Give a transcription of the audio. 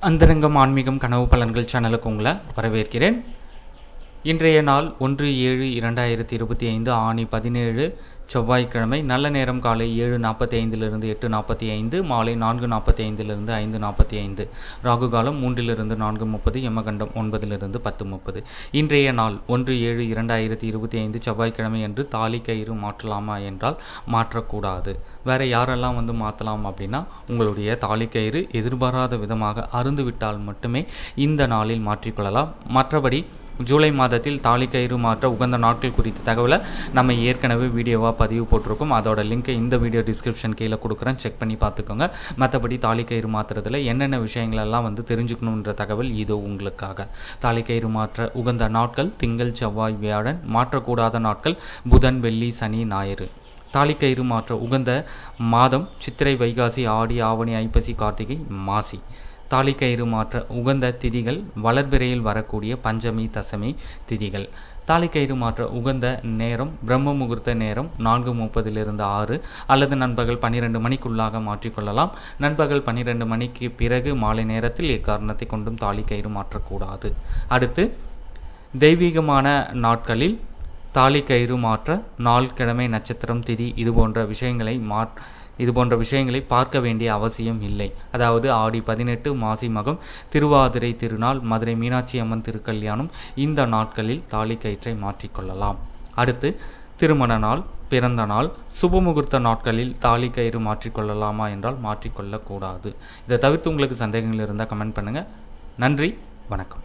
அந்தரங்கம் ஆன்மீகம் கனவு பலன்கள் சேனலுக்கு உங்களை வரவேற்கிறேன். இன்றைய நாள் 1/7/2025 ஆணி 17 செவ்வாய்க்கிழமை. நல்ல நேரம் காலை 7:45 8:45, மாலை 4:45 5:45. ராகு காலம் 3 4:30, யமகண்டம் 9 10:30. இன்றைய நாள் 1/7/2025 செவ்வாய்க்கிழமை என்று தாலி கயிறு மாற்றலாமா என்றால் மாற்றக்கூடாது. வேறு யாரெல்லாம் மாற்றலாம் அப்படின்னா, உங்களுடைய தாலி கயிறு எதிர்பாராத விதமாக அருந்துவிட்டால் மட்டுமே இந்த நாளில் மாற்றிக்கொள்ளலாம். மற்றபடி ஜூலை மாதத்தில் தாலி கயிறு மாற்ற உகந்த நாட்கள் குறித்த தகவலை நம்ம ஏற்கனவே வீடியோவாக பதிவு போட்டிருக்கோம். அதோட லிங்க்கை இந்த வீடியோ டிஸ்கிரிப்ஷன் கீழே கொடுக்குறேன், செக் பண்ணி பார்த்துக்கோங்க. மற்றபடி தாலி கயிறு மாற்றுறதுல என்னென்ன விஷயங்களெல்லாம் தெரிஞ்சுக்கணுன்ற தகவல் இது உங்களுக்காக. தாலி கயிறு மாற்ற உகந்த நாட்கள் திங்கள், செவ்வாய், வியாழன். மாற்றக்கூடாத நாட்கள் புதன், வெள்ளி, சனி, ஞாயிறு. தாலி கயிறு மாற்ற உகந்த மாதம் சித்திரை, வைகாசி, ஆடி, ஆவணி, ஐப்பசி, கார்த்திகை, மாசி. தாலி கயிறு மாற்ற உகந்த திதிகள் வளர்பிறையில் வரக்கூடிய பஞ்சமி, தசமி திதிகள். தாலி கயிறு மாற்ற உகந்த நேரம் பிரம்ம முகூர்த்த நேரம் 4:30 6 அல்லது நண்பகல் 12 மணிக்குள்ளாக மாற்றிக்கொள்ளலாம். நண்பகல் 12 மணிக்கு பிறகு மாலை நேரத்தில் எக்காரணத்தை கொண்டும் தாலி கயிறு மாற்றக்கூடாது. அடுத்து தெய்வீகமான நாட்களில் தாலி கயிறு மாற்ற நாள், கிழமை, நட்சத்திரம், திதி இது போன்ற விஷயங்களை பார்க்க வேண்டிய அவசியம் இல்லை. அதாவது ஆடி 18 மாசி மகம், திருவாதிரை திருநாள், மதுரை மீனாட்சி அம்மன் திருக்கல்யாணம், இந்த நாட்களில் தாலி கயிற்றை மாற்றிக்கொள்ளலாம். அடுத்து திருமண நாள், பிறந்த நாள், சுபமுகூர்த்த நாட்களில் தாலி கயிறு மாற்றிக்கொள்ளலாமா என்றால் மாற்றிக்கொள்ளக்கூடாது. இதை தவிர்த்து உங்களுக்கு சந்தேகங்கள் இருந்தால் கமெண்ட் பண்ணுங்கள். நன்றி, வணக்கம்.